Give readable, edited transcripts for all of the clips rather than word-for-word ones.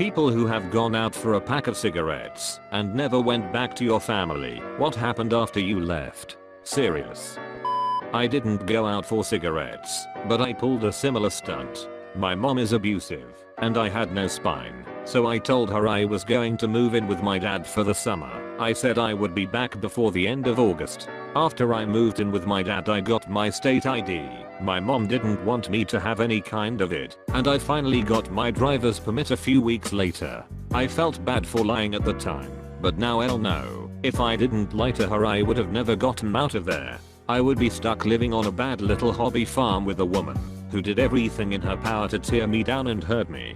People who have gone out for a pack of cigarettes and never went back to your family. What happened after you left? Serious. I didn't go out for cigarettes, but I pulled a similar stunt. My mom is abusive, and I had no spine, so I told her I was going to move in with my dad for the summer. I said I would be back before the end of August. After I moved in with my dad, I got my state ID. My mom didn't want me to have any kind of it, and I finally got my driver's permit a few weeks later. I felt bad for lying at the time, but now hell no. If I didn't lie to her, I would have never gotten out of there. I would be stuck living on a bad little hobby farm with a woman who did everything in her power to tear me down and hurt me.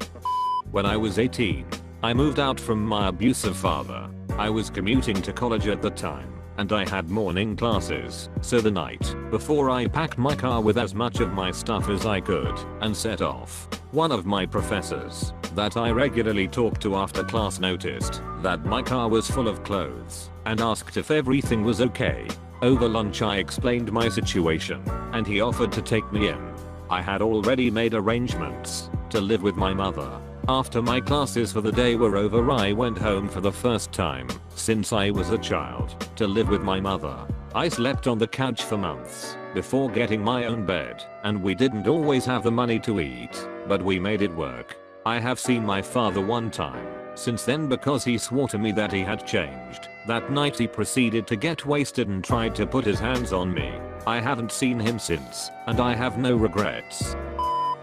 When I was 18, I moved out from my abusive father. I was commuting to college at the time, and I had morning classes, so the night before I packed my car with as much of my stuff as I could and set off. One of my professors that I regularly talked to after class noticed that my car was full of clothes and asked if everything was okay. Over lunch I explained my situation, and he offered to take me in. I had already made arrangements to live with my mother. After my classes for the day were over, I went home for the first time since I was a child to live with my mother. I slept on the couch for months before getting my own bed, and we didn't always have the money to eat, but we made it work. I have seen my father one time since then because he swore to me that he had changed. That night he proceeded to get wasted and tried to put his hands on me. I haven't seen him since, and I have no regrets.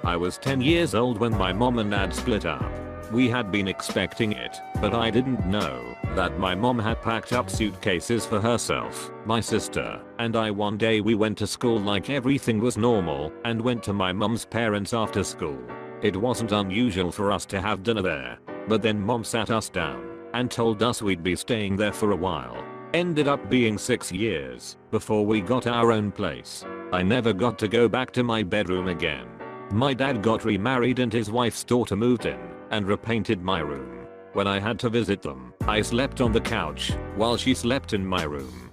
I was 10 years old when my mom and dad split up. We had been expecting it, but I didn't know that my mom had packed up suitcases for herself, my sister, and I. One day we went to school like everything was normal and went to my mom's parents after school. It wasn't unusual for us to have dinner there, but then mom sat us down and told us we'd be staying there for a while. Ended up being 6 years before we got our own place. I never got to go back to my bedroom again. My dad got remarried and his wife's daughter moved in and repainted my room. When I had to visit them, I slept on the couch while she slept in my room.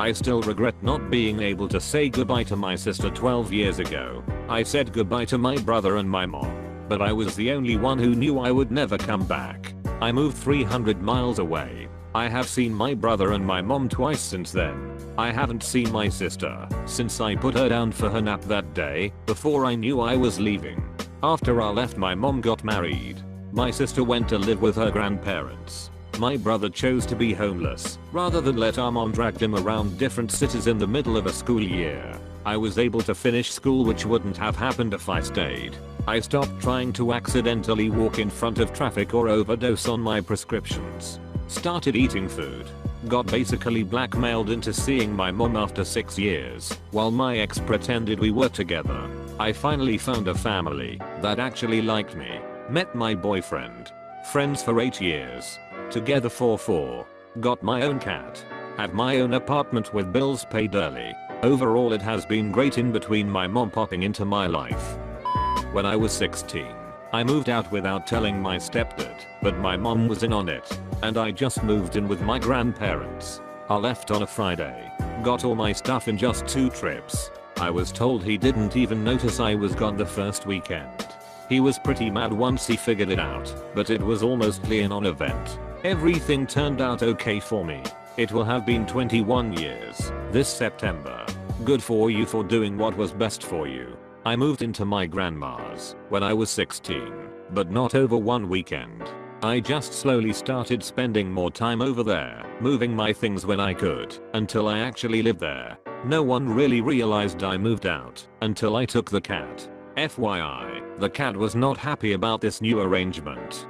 I still regret not being able to say goodbye to my sister 12 years ago. I said goodbye to my brother and my mom, but I was the only one who knew I would never come back. I moved 300 miles away. I have seen my brother and my mom twice since then. I haven't seen my sister since I put her down for her nap that day before I knew I was leaving. After I left, my mom got married. My sister went to live with her grandparents. My brother chose to be homeless rather than let our mom drag him around different cities in the middle of a school year. I was able to finish school, which wouldn't have happened if I stayed. I stopped trying to accidentally walk in front of traffic or overdose on my prescriptions. Started eating food. Got basically blackmailed into seeing my mom after 6 years while my ex pretended we were together. I finally found a family that actually liked me. Met my boyfriend. Friends for 8 years. Together for 4. Got my own cat. Had my own apartment with bills paid early. Overall it has been great in between my mom popping into my life. When I was 16, I moved out without telling my stepdad, but my mom was in on it, and I just moved in with my grandparents. I left on a Friday. Got all my stuff in just 2 trips. I was told he didn't even notice I was gone the first weekend. He was pretty mad once he figured it out, but it was almostly a non-event. Everything turned out okay for me. It will have been 21 years this September. Good for you for doing what was best for you. I moved into my grandma's when I was 16, but not over one weekend. I just slowly started spending more time over there, moving my things when I could, until I actually lived there. No one really realized I moved out until I took the cat. FYI, the cat was not happy about this new arrangement.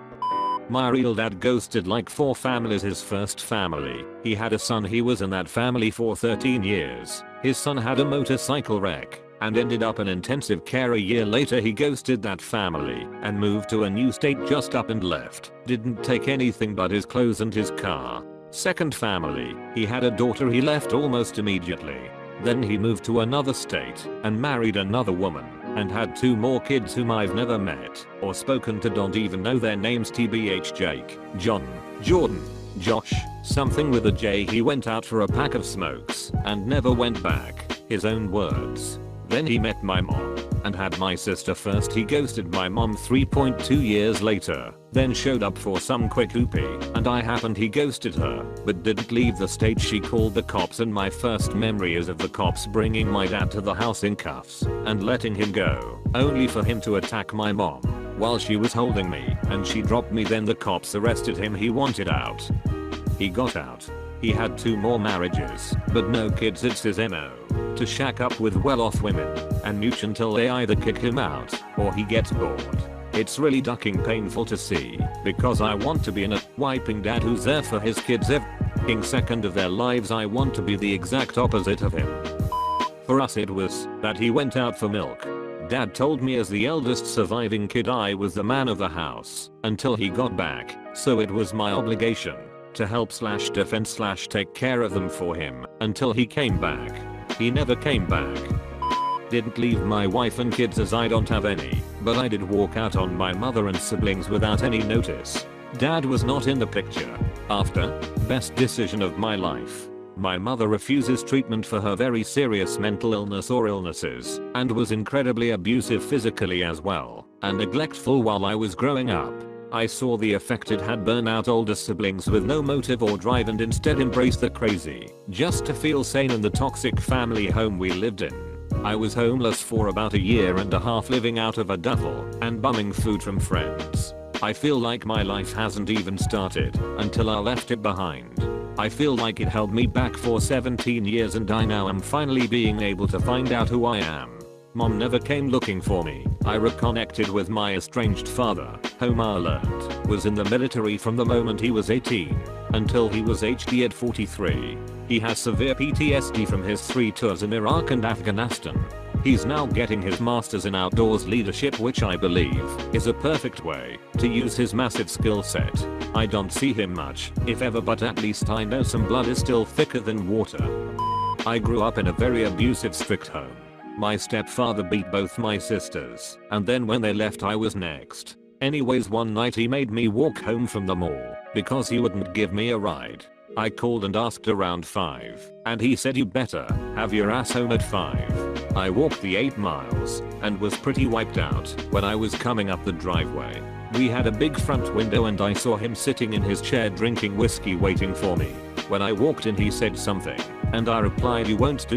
My real dad ghosted like 4 families. His first family, he had a son. He was in that family for 13 years. His son had a motorcycle wreck and ended up in intensive care. A year later he ghosted that family and moved to a new state, just up and left. Didn't take anything but his clothes and his car. Second family, he had a daughter. He left almost immediately. Then he moved to another state and married another woman and had 2 more kids whom I've never met or spoken to, don't even know their names. TBH Jake, John, Jordan, Josh, something with a J. He went out for a pack of smokes and never went back. His own words. Then he met my mom and had my sister first. He ghosted my mom 3.2 years later, then showed up for some quick whoopee, and I happened. He ghosted her, but didn't leave the state. She called the cops, and my first memory is of the cops bringing my dad to the house in cuffs and letting him go, only for him to attack my mom while she was holding me, and she dropped me. Then the cops arrested him. He wanted out. He got out. He had 2 more marriages, but no kids. It's his MO to shack up with well-off women and mooch until they either kick him out or he gets bored. It's really ducking painful to see, because I want to be an wiping dad who's there for his kids every second of their lives. I want to be the exact opposite of him. For us it was that he went out for milk. Dad told me as the eldest surviving kid I was the man of the house until he got back, so it was my obligation to help / defend / take care of them for him until he came back. He never came back. Didn't leave my wife and kids as I don't have any, but I did walk out on my mother and siblings without any notice. Dad was not in the picture. After, best decision of my life. My mother refuses treatment for her very serious mental illness or illnesses, and was incredibly abusive physically as well, and neglectful while I was growing up. I saw the effect it had. Burn out older siblings with no motive or drive, and instead embrace the crazy just to feel sane in the toxic family home we lived in. I was homeless for about a year and a half, living out of a duffel and bumming food from friends. I feel like my life hasn't even started until I left it behind. I feel like it held me back for 17 years, and I now am finally being able to find out who I am. Mom never came looking for me. I reconnected with my estranged father, whom I learned was in the military from the moment he was 18 until he was HD at 43. He has severe PTSD from his 3 tours in Iraq and Afghanistan. He's now getting his master's in outdoors leadership, which I believe is a perfect way to use his massive skill set. I don't see him much, if ever, but at least I know some blood is still thicker than water. I grew up in a very abusive, strict home. My stepfather beat both my sisters, and then when they left I was next. Anyways, one night he made me walk home from the mall because he wouldn't give me a ride. I called and asked around 5, and he said, "You better have your ass home at 5. I walked the 8 miles and was pretty wiped out when I was coming up the driveway. We had a big front window and I saw him sitting in his chair drinking whiskey waiting for me. When I walked in he said something, and I replied, "You won't do."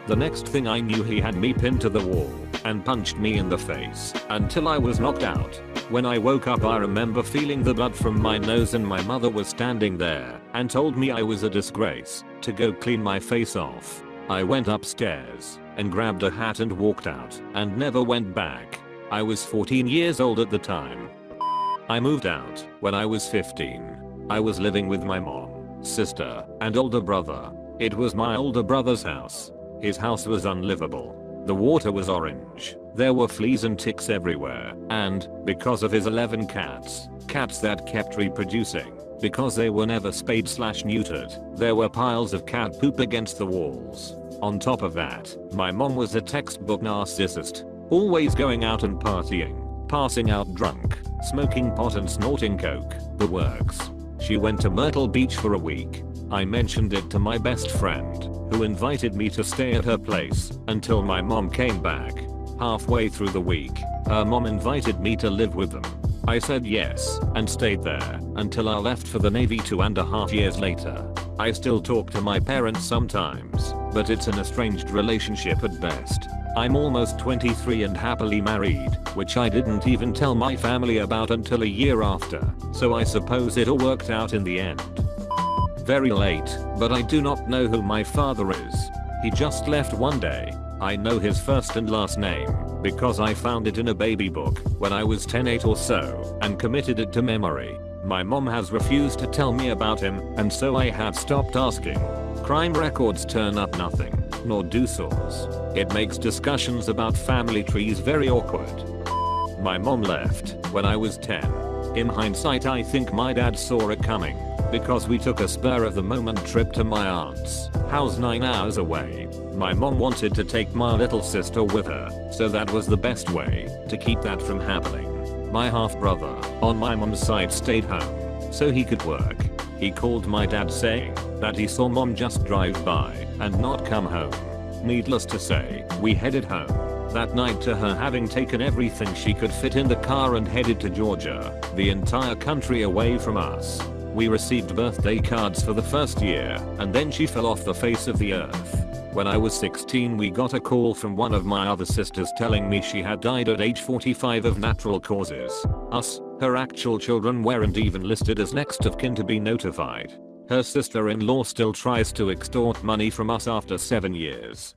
The next thing I knew he had me pinned to the wall and punched me in the face until I was knocked out. When I woke up I remember feeling the blood from my nose, and my mother was standing there and told me I was a disgrace to go clean my face off. I went upstairs and grabbed a hat and walked out and never went back. I was 14 years old at the time. I moved out when I was 15. I was living with my mom, sister, and older brother. It was my older brother's house. His house was unlivable. The water was orange. There were fleas and ticks everywhere, and because of his 11 cats that kept reproducing, because they were never spayed / neutered, there were piles of cat poop against the walls. On top of that, my mom was a textbook narcissist, always going out and partying, passing out drunk, smoking pot and snorting coke, the works. She went to Myrtle Beach for a week. I mentioned it to my best friend, who invited me to stay at her place until my mom came back. Halfway through the week, her mom invited me to live with them. I said yes and stayed there until I left for the Navy 2.5 years later. I still talk to my parents sometimes, but it's an estranged relationship at best. I'm almost 23 and happily married, which I didn't even tell my family about until a year after, so I suppose it all worked out in the end. Very late, but I do not know who my father is. He just left one day. I know his first and last name because I found it in a baby book when I was 8 or so and committed it to memory. My mom has refused to tell me about him, and so I have stopped asking. Crime records turn up nothing, nor do saws. It makes discussions about family trees very awkward. My mom left when I was 10. In hindsight I think my dad saw it coming, because we took a spur of the moment trip to my aunt's house 9 hours away. My mom wanted to take my little sister with her, so that was the best way to keep that from happening. My half brother on my mom's side stayed home so he could work. He called my dad saying that he saw mom just drive by and not come home. Needless to say, we headed home. That night, to her having taken everything she could fit in the car and headed to Georgia, the entire country away from us. We received birthday cards for the first year, and then she fell off the face of the earth. When I was 16, we got a call from one of my other sisters telling me she had died at age 45 of natural causes. Us, her actual children, weren't even listed as next of kin to be notified. Her sister-in-law still tries to extort money from us after 7 years.